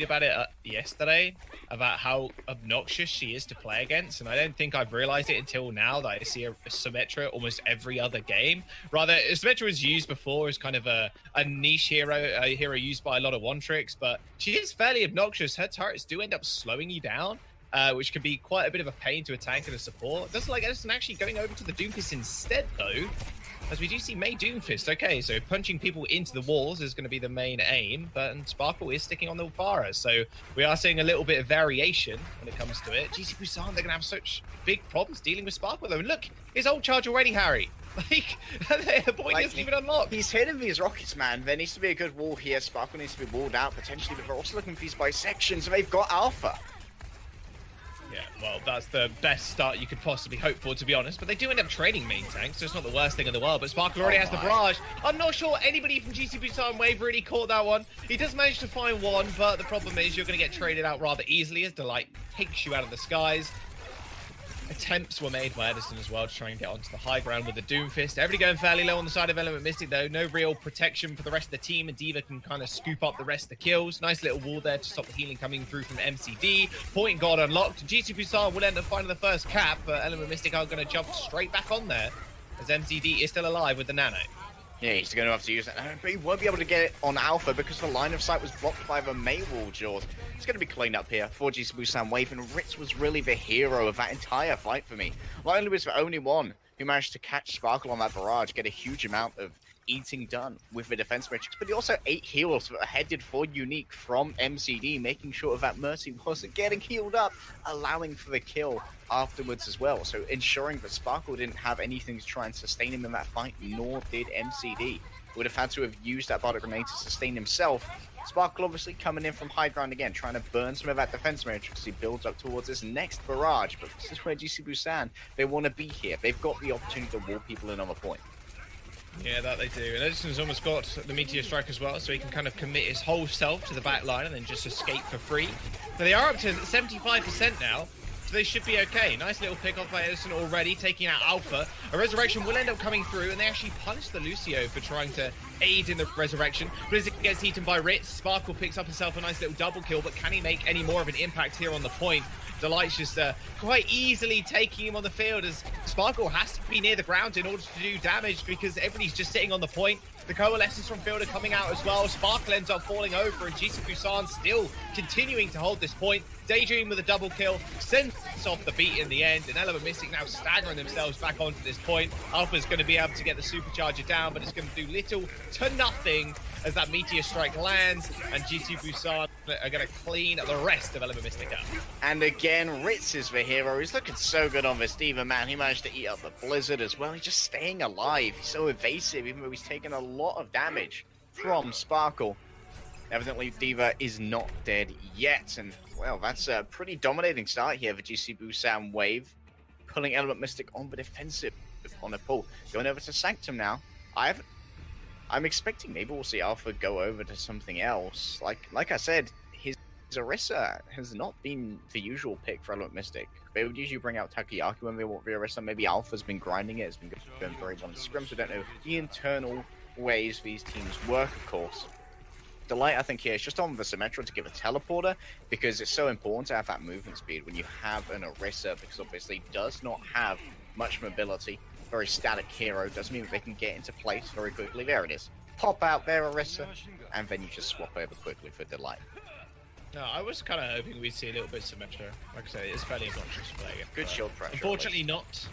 about it yesterday about how obnoxious she is to play against, and I don't think I've realized it until now that I see a Symmetra almost every other game. Rather, Symmetra was used before as kind of a niche hero, a hero used by a lot of one tricks, but she is fairly obnoxious. Her turrets do end up slowing you down, which can be quite a bit of a pain to a tank and a support. Doesn't like Edison actually going over to the Doomfist instead, though. As we do see May Doomfist. Okay, so punching people into the walls is going to be the main aim, but Sparkle is sticking on the Vara. So we are seeing a little bit of variation when it comes to it. GC Busan, they're going to have such big problems dealing with Sparkle, though. And look, his ult charge already, Harry. Like, the point isn't even unlocked. He's hitting these rockets, man. There needs to be a good wall here. Sparkle needs to be walled out, potentially, but they're also looking for these bisections, so they've got Alpha. Yeah, well, that's the best start you could possibly hope for, to be honest. But they do end up trading main tanks, so it's not the worst thing in the world. But Sparkle already has the barrage. I'm not sure anybody from GC Busan Wave really caught that one. He does manage to find one, but the problem is you're going to get traded out rather easily as Delight takes you out of the skies. Attempts were made by Edison as well to try and get onto the high ground with the Doomfist. Everybody going fairly low on the side of Element Mystic, though. No real protection for the rest of the team, and D.Va can kind of scoop up the rest of the kills. Nice little wall there to stop the healing coming through from MCD. Point guard unlocked. GC Busan will end up finding the first cap, but Element Mystic are going to jump straight back on there as MCD is still alive with the Nano. Yeah, he's going to have to use that, but he won't be able to get it on Alpha because the line of sight was blocked by the May wall, Jaws. It's going to be cleaned up here for GC Busan Wave, and Ritz was really the hero of that entire fight for me. Lionel was the only one who managed to catch Sparkle on that barrage, get a huge amount of eating done with the defense metrics, but he also 8 heals that were headed for Unique from MCD, making sure that Mercy wasn't getting healed up, allowing for the kill afterwards as well, so ensuring that Sparkle didn't have anything to try and sustain him in that fight, nor did MCD. Would have had to have used that Bardic Grenade to sustain himself. Sparkle obviously coming in from high ground again, trying to burn some of that defense matrix as he builds up towards this next barrage, but this is where GC Busan, they want to be here. They've got the opportunity to wall people in on the point. Yeah, that they do. And Edison's almost got the Meteor Strike as well, so he can kind of commit his whole self to the back line and then just escape for free. So they are up to 75% now, so they should be okay. Nice little pick off by Edison already, taking out Alpha. A Resurrection will end up coming through, and they actually punish the Lucio for trying to aid in the Resurrection. But as it gets eaten by Ritz, Sparkle picks up himself a nice little double kill, but can he make any more of an impact here on the point? Delight's just quite easily taking him on the field as Sparkle has to be near the ground in order to do damage because everybody's just sitting on the point. The Coalescence from field are coming out as well. Sparkle ends up falling over and GC Busan still continuing to hold this point. Daydream with a double kill, sends off the beat in the end, and Element Mystic now staggering themselves back onto this point. Alpha's going to be able to get the supercharger down, but it's going to do little to nothing as that Meteor Strike lands, and GC Busan are going to clean the rest of Element Mystic up. And again, Ritz is the hero. He's looking so good on this D.Va, man. He managed to eat up the Blizzard as well. He's just staying alive. He's so evasive, even though he's taken a lot of damage from Sparkle. Evidently, D.Va is not dead yet, and well, that's a pretty dominating start here for GC Busan Wave, pulling Element Mystic on the defensive on a pull. Going over to Sanctum now. I'm expecting maybe we'll see Alpha go over to something else. Like I said, his Orisa has not been the usual pick for Element Mystic. They would usually bring out Takoyaki when they want the Orisa. Maybe Alpha's been grinding it. It's been going very well in scrims. I don't know the internal ways these teams work, of course. Delight, I think, here is just on the Symmetra to give a teleporter because it's so important to have that movement speed when you have an Orisa, because obviously does not have much mobility. Very static hero. Doesn't mean that they can get into place very quickly. There it is. Pop out there, Orisa, and then you just swap over quickly for Delight. No, I was kind of hoping we'd see a little bit of Symmetra. Like I say, it's fairly obnoxious to play against. Good shield pressure. Unfortunately not.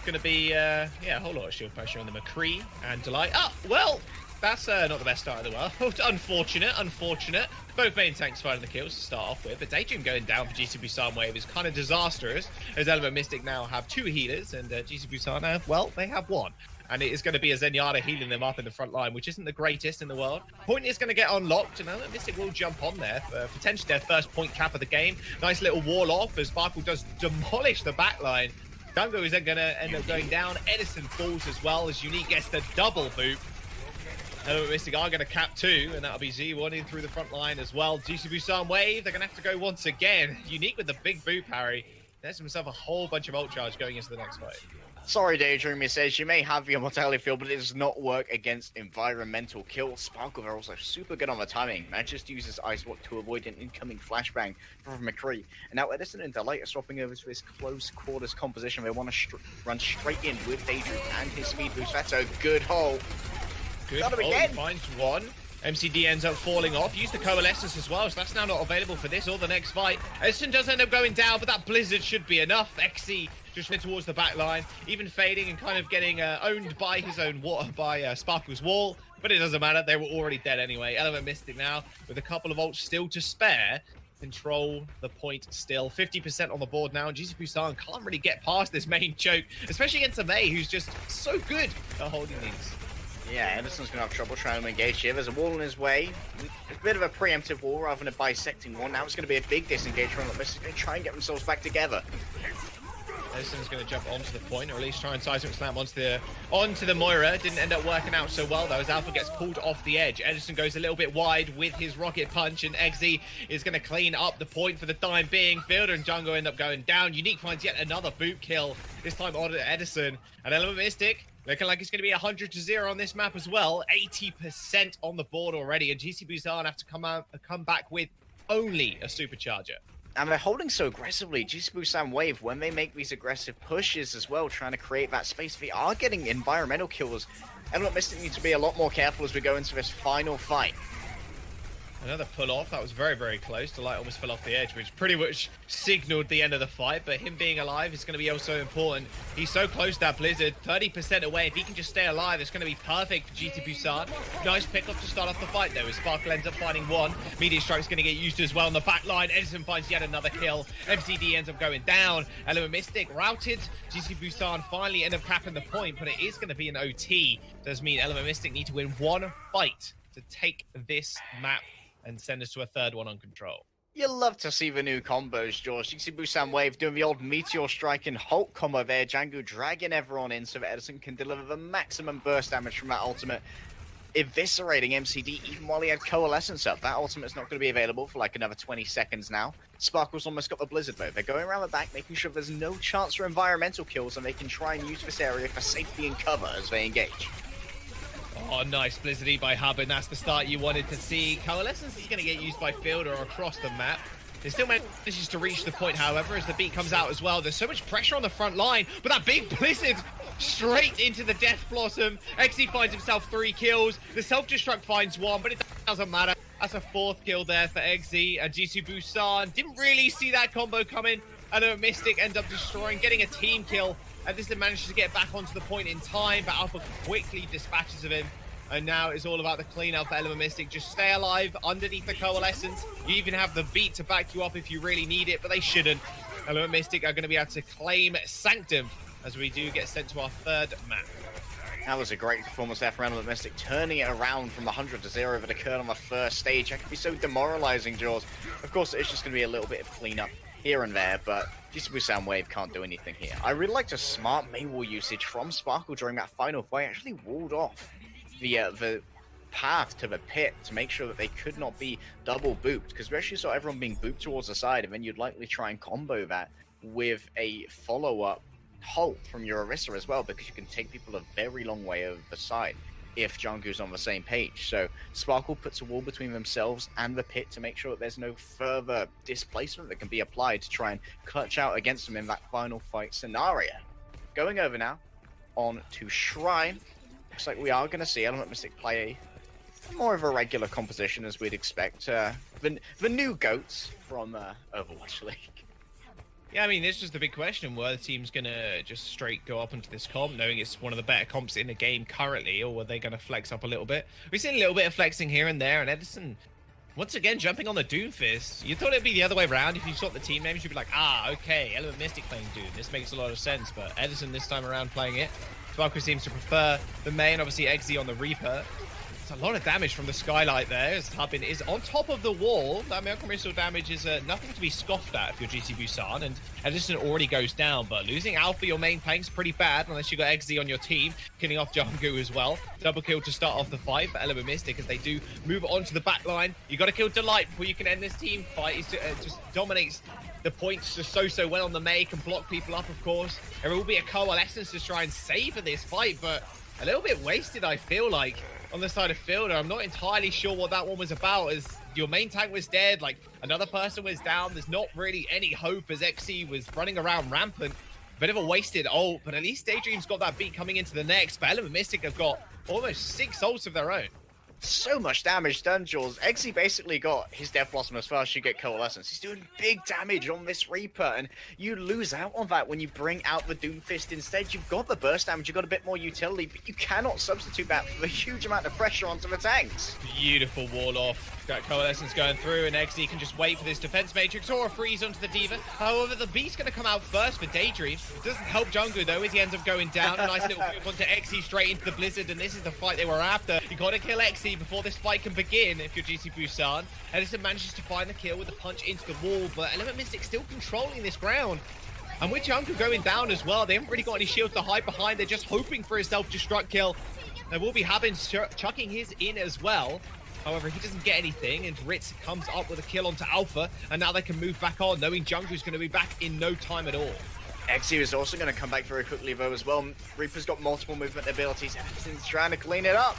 Going to be, yeah, a whole lot of shield pressure on the McCree and Delight. Oh, well, that's not the best start in the world. Unfortunate. Both main tanks finding the kills to start off with, but Daydream going down for GC Busan Wave is kind of disastrous, as Element Mystic now have 2 healers, and GC Busan have, well, they have 1. And it is going to be a Zenyatta healing them up in the front line, which isn't the greatest in the world. Point is going to get unlocked, and Element Mystic will jump on there for potentially their first point cap of the game. Nice little wall off as Sparkle does demolish the backline. Dungo is then going to end up going down. Edison falls as well as Unique gets the double boot. Element Mystic are going to cap 2, and that'll be Z1 in through the front line as well. GC Busan Wave, they're going to have to go once again. Unique with the big boot parry. There's himself a whole bunch of ult charge going into the next fight. Sorry, Daydreamer says you may have your mortality field, but it does not work against environmental kills. Sparkle are also super good on the timing. Manages to use his Ice Block to avoid an incoming flashbang from McCree. And now Edison and Delight are swapping over to this close quarters composition. They want to run straight in with Daydream and his speed boost. That's a good hole. Good hole, he finds one. MCD ends up falling off. Use the Coalescence as well, so that's now not available for this or the next fight. Edison does end up going down, but that Blizzard should be enough. XC just went towards the back line, even fading and kind of getting owned by his own water by Sparkle's wall. But it doesn't matter, they were already dead anyway. Element Mystic now, with a couple of ults still to spare, control the point still. 50% on the board now, and GC Busan can't really get past this main choke, especially against a Mei who's just so good at holding these. Yeah, Edison's going to have trouble trying to engage here. There's a wall in his way. It's a bit of a preemptive wall rather than a bisecting one. Now it's going to be a big disengage from the Mystic. They try and get themselves back together. Edison's going to jump onto the point, or at least try and seismic slam onto the Moira. Didn't end up working out so well though, as Alpha gets pulled off the edge. Edison goes a little bit wide with his rocket punch, and Eggsy is going to clean up the point for the time being. Fielder and Jungle end up going down. Unique finds yet another boot kill, this time on Edison. And Element Mystic looking like it's going to be 100-0 on this map as well. 80% on the board already, and GC Busan have to come back with only a supercharger. And they're holding so aggressively. GC Busan Wave, when they make these aggressive pushes as well, trying to create that space, they are getting environmental kills. Element Mystic need to be a lot more careful as we go into this final fight. Another pull-off. That was very, very close. Delight almost fell off the edge, which pretty much signaled the end of the fight. But him being alive is going to be also important. He's so close to that Blizzard. 30% away. If he can just stay alive, it's going to be perfect for GT Busan. Nice pick-up to start off the fight, though, as Sparkle ends up finding one. Meteor Strike's going to get used as well on the back line. Edison finds yet another kill. MCD ends up going down. Element Mystic routed. GT Busan finally end up capping the point, but it is going to be an OT. Does mean Element Mystic need to win one fight to take this map and send us to a third one on control. You love to see the new combos, George. You can see Busan Wave doing the old Meteor Strike and Hulk combo there. Django dragging everyone in so that Edison can deliver the maximum burst damage from that ultimate, eviscerating MCD even while he had Coalescence up. That ultimate's not going to be available for like another 20 seconds now. Sparkle's almost got the Blizzard though. They're going around the back, making sure there's no chance for environmental kills, and they can try and use this area for safety and cover as they engage. Oh, nice Blizzard E by Hub, and that's the start you wanted to see. Coalescence is going to get used by Fielder across the map. They still manages to reach the point, however, as the beat comes out as well. There's so much pressure on the front line, but that big Blizzard straight into the Death Blossom. XE finds himself 3 kills. The Self-Destruct finds 1, but it doesn't matter. That's a 4th kill there for XE. And Jisoo Busan didn't really see that combo coming. And Mystic ends up destroying, getting a team kill. And this manages to get back onto the point in time, but Alpha quickly dispatches of him. And now it's all about the cleanup for Element Mystic. Just stay alive underneath the Coalescence. You even have the beat to back you up if you really need it, but they shouldn't. Element Mystic are going to be able to claim Sanctum as we do get sent to our third map. That was a great performance there for Element Mystic, turning it around from 100-0 that occurred on the first stage. That could be so demoralizing, Jaws. Of course, it's just going to be a little bit of cleanup here and there, but Jisoo Busan Wave can't do anything here. I really liked a smart Maywall usage from Sparkle during that final fight. Actually walled off the path to the pit to make sure that they could not be double booped, because we actually saw everyone being booped towards the side, and then you'd likely try and combo that with a follow-up halt from your Orisa as well, because you can take people a very long way over the side if Jungkook's on the same page. So Sparkle puts a wall between themselves and the pit to make sure that there's no further displacement that can be applied to try and clutch out against them in that final fight scenario. Going over now on to Shrine. Looks like we are going to see Element Mystic play more of a regular composition as we'd expect. The new GOATs from Overwatch League. Yeah, I mean, this was the big question. Were the teams going to just straight go up into this comp, knowing it's one of the better comps in the game currently, or were they going to flex up a little bit? We've seen a little bit of flexing here and there, and Edison, once again, jumping on the Doomfist. You thought it'd be the other way around. If you saw the team names, you'd be like, okay, Element Mystic playing Doom. This makes a lot of sense, but Edison this time around playing it. Sparkle seems to prefer the main, obviously Eggsy on the Reaper. It's a lot of damage from the skylight there as Hubin is on top of the wall. That Malcolm missile damage is nothing to be scoffed at if you're GC Busan, and Edison already goes down, but losing Alpha, your main tank's pretty bad unless you got XZ on your team, killing off Jungkook as well. Double kill to start off the fight for Element Mystic as they do move on to the back line. You got to kill Delight before you can end this team fight. He just dominates the points just so well on the May, can block people up, of course. There will be a coalescence to try and savor this fight, but a little bit wasted, I feel like, on the side of Fielder. I'm not entirely sure what that one was about, as your main tank was dead, like another person was down. There's not really any hope as XC was running around rampant. Bit of a wasted ult, but at least Daydream's got that beat coming into the next. But Element Mystic have got almost 6 ults of their own. So much damage done, Jules. Eggsy basically got his Death Blossom as far as you get Coalescence. He's doing big damage on this Reaper, and you lose out on that when you bring out the Doomfist instead. You've got the burst damage, you've got a bit more utility, but you cannot substitute that for a huge amount of pressure onto the tanks. Beautiful wall off. Got Coalescence going through, and XZ can just wait for this defense matrix or a freeze onto the Diva. However, the Beast's going to come out first for Daydream. It doesn't help Jungkook though, as he ends up going down. A nice little move onto XZ straight into the Blizzard, and this is the fight they were after. You got to kill XZ before this fight can begin if you're GC Busan. Edison manages to find the kill with a punch into the wall, but Element Mystic still controlling this ground. And with Jungkook going down as well, they haven't really got any shields to hide behind. They're just hoping for a self-destruct kill. There will be Habin chucking his in as well. However, he doesn't get anything, and Ritz comes up with a kill onto Alpha, and now they can move back on, knowing Jungkook's going to be back in no time at all. XZ is also going to come back very quickly though as well. Reaper's got multiple movement abilities, and Edison's trying to clean it up.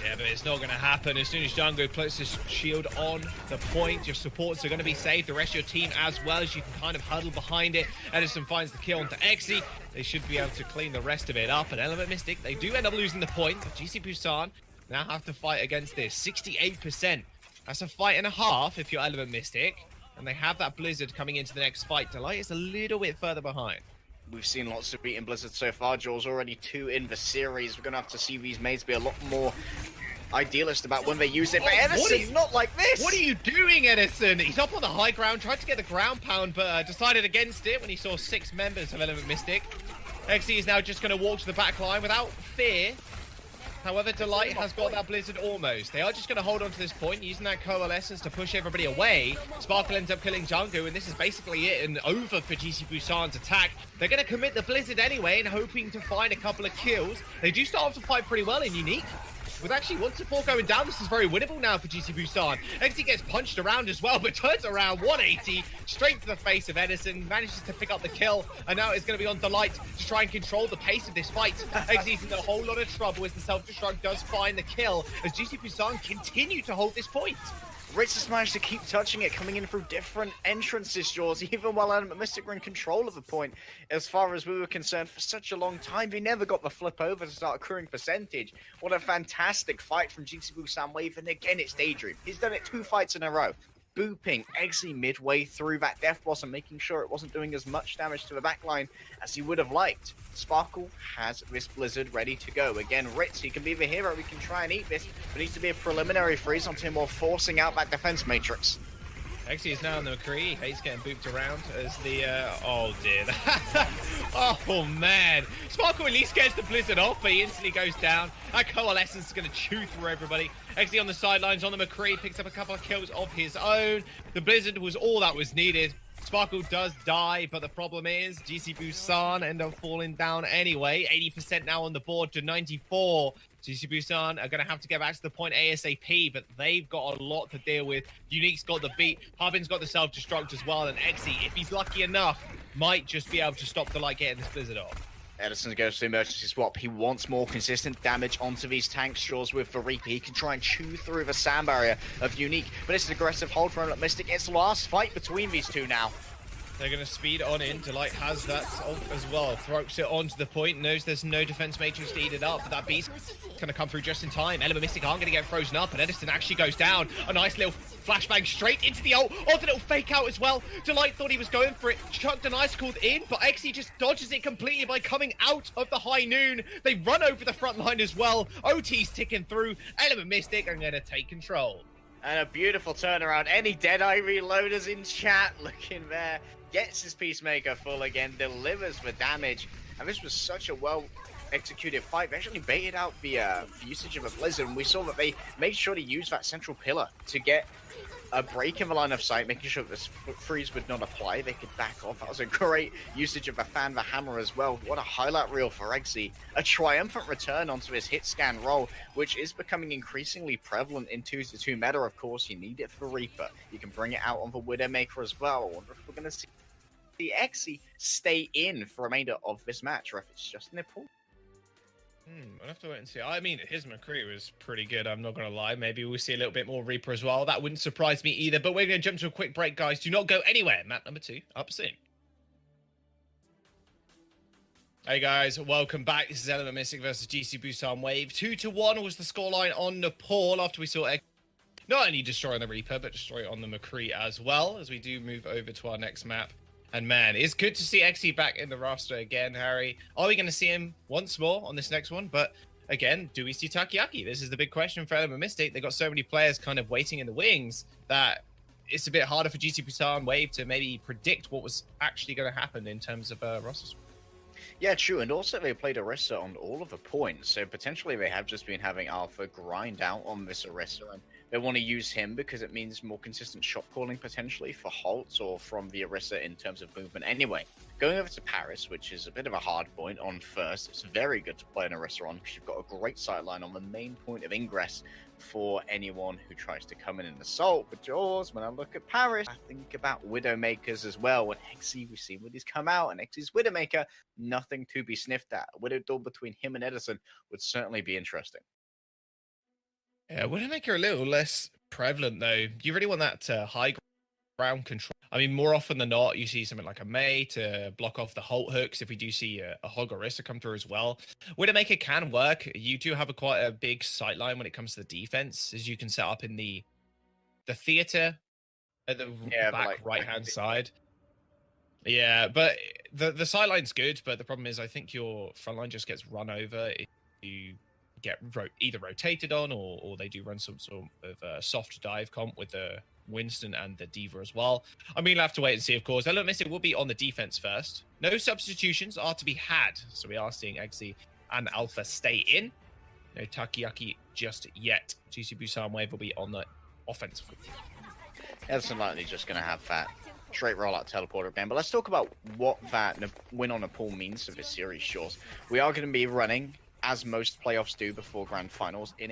Yeah, but it's not going to happen. As soon as Jungkook puts his shield on the point, your supports are going to be saved. The rest of your team as well, as you can kind of huddle behind it. Edison finds the kill onto XZ. They should be able to clean the rest of it up. And Element Mystic, they do end up losing the point. But GC Busan now have to fight against this. 68%. That's a fight and a half if you're Element Mystic. And they have that Blizzard coming into the next fight. Delight is a little bit further behind. We've seen lots of beating Blizzard so far, Jules. Already 2 in the series. We're going to have to see these mates be a lot more idealist about when they use it. But Edison's not like this! What are you doing, Edison? He's up on the high ground, tried to get the ground pound, but decided against it when he saw 6 members of Element Mystic. XZ is now just going to walk to the back line without fear. However, Delight has got that Blizzard almost. They are just going to hold on to this point, using that Coalescence to push everybody away. Sparkle ends up killing Jungkook, and this is basically it and over for GC Busan's attack. They're going to commit the Blizzard anyway and hoping to find a couple of kills. They do start off the fight pretty well in Unique. With actually 1 support going down, this is very winnable now for GC Busan. XZ gets punched around as well, but turns around 180 straight to the face of Edison, manages to pick up the kill, and now it's going to be on Delight to try and control the pace of this fight. XZ's in a whole lot of trouble as the self-destruct does find the kill, as GC Busan continue to hold this point. Ritz has managed to keep touching it, coming in through different entrances, Jaws, even while Element Mystic were in control of the point. As far as we were concerned, for such a long time, they never got the flip over to start accruing percentage. What a fantastic fight from GC Busan Wave, and again, it's Daydream. He's done it 2 fights in a row. Booping XZ midway through that Death Blossom, making sure it wasn't doing as much damage to the backline as he would have liked. Sparkle has this Blizzard ready to go. Again, Ritz, he can be the hero, he can try and eat this, but needs to be a preliminary freeze onto him while forcing out that defense matrix. XZ is now on the McCree. He hates getting booped around as the, oh dear. Oh man. Sparkle at least gets the Blizzard off, but he instantly goes down. That Coalescence is going to chew through everybody. XZ on the sidelines on the McCree, picks up a couple of kills of his own. The Blizzard was all that was needed. Sparkle does die, but the problem is GC Busan end up falling down anyway. 80% now on the board to 94. GC Busan are going to have to get back to the point ASAP, but they've got a lot to deal with. Unique's got the beat. Harbin's got the self-destruct as well, and XZ, if he's lucky enough, might just be able to stop Delight getting this Blizzard off. Edison goes to emergency swap. He wants more consistent damage onto these tank straws with the Reaper. He can try and chew through the sand barrier of Unique, but it's an aggressive hold from Element Mystic. It's the last fight between these two now. They're going to speed on in. Delight has that as well. Throws it onto the point. Knows there's no defense matrix to eat it up. But that beast is going to come through just in time. Element Mystic aren't going to get frozen up. And Edison actually goes down. A nice little flashbang straight into the ult. Oh, the little fake out as well. Delight thought he was going for it. Chucked an ice cold in. But XE just dodges it completely by coming out of the high noon. They run over the front line as well. OT's ticking through. Element Mystic are going to take control. And a beautiful turnaround. Any Deadeye reloaders in chat looking there. Gets his Peacemaker full again, delivers the damage. And this was such a executed fight. They actually baited out the usage of a Blizzard, and we saw that they made sure to use that central pillar to get a break in the line of sight, making sure this freeze would not apply. They could back off. That was a great usage of the fan, the hammer as well. What a highlight reel for Exy. A triumphant return onto his hit scan role, which is becoming increasingly prevalent in 2-2 meta. Of course, you need it for Reaper. You can bring it out on the Widowmaker as well. I wonder if we're going to see the Exy stay in for the remainder of this match, or if it's just nipple. I'll have to wait and see. I mean, his McCree was pretty good, I'm not going to lie. Maybe we'll see a little bit more Reaper as well. That wouldn't surprise me either. But we're going to jump to a quick break, guys. Do not go anywhere. Map number 2, up soon. Hey, guys. Welcome back. This is Element Mystic versus GC Busan Wave. 2-1 was the scoreline on Nepal after we saw not only destroy on the Reaper, but destroy on the McCree as well, as we do move over to our next map. And man, it's good to see Exy back in the roster again, Harry. Are we going to see him once more on this next one? But again, do we see Takoyaki? This is the big question for Element Mystic. They've got so many players kind of waiting in the wings that it's a bit harder for GC Busan Wave to maybe predict what was actually going to happen in terms of rosters. Yeah, true. And also they played Orisa on all of the points. So potentially they have just been having Alpha grind out on this Orisa. And they want to use him because it means more consistent shot calling potentially for Holtz or from the Orisa in terms of movement. Anyway, going over to Paris, which is a bit of a hard point on first. It's very good to play an Orisa on because you've got a great sightline on the main point of ingress for anyone who tries to come in and assault. But Jaws, when I look at Paris, I think about Widowmakers as well. When Exy, we've seen Widow's come out, and Exy's Widowmaker, nothing to be sniffed at. A Widow duel between him and Edison would certainly be interesting. Yeah, Widowmaker a little less prevalent, though. You really want that high ground control. I mean, more often than not, you see something like a May to block off the Holt hooks if we do see a Hog Orisa come through as well. Widowmaker can work. You do have quite a big sightline when it comes to the defense, as you can set up in the theater at the back right-hand side. Yeah, but the sightline's good, but the problem is I think your front line just gets run over if you get either rotated on or they do run some sort of soft dive comp with the Winston and the Diva as well. I mean, we'll have to wait and see, of course. Element Mystic will be on the defense first. No substitutions are to be had, so we are seeing Exy and Alpha stay in. No Takoyaki just yet. GC Busan Wave will be on the offensive. Edison likely just going to have that straight rollout teleporter again. But let's talk about what that win on Nepal means for this series, Shores. We are going to be running, as most playoffs do before grand finals, in a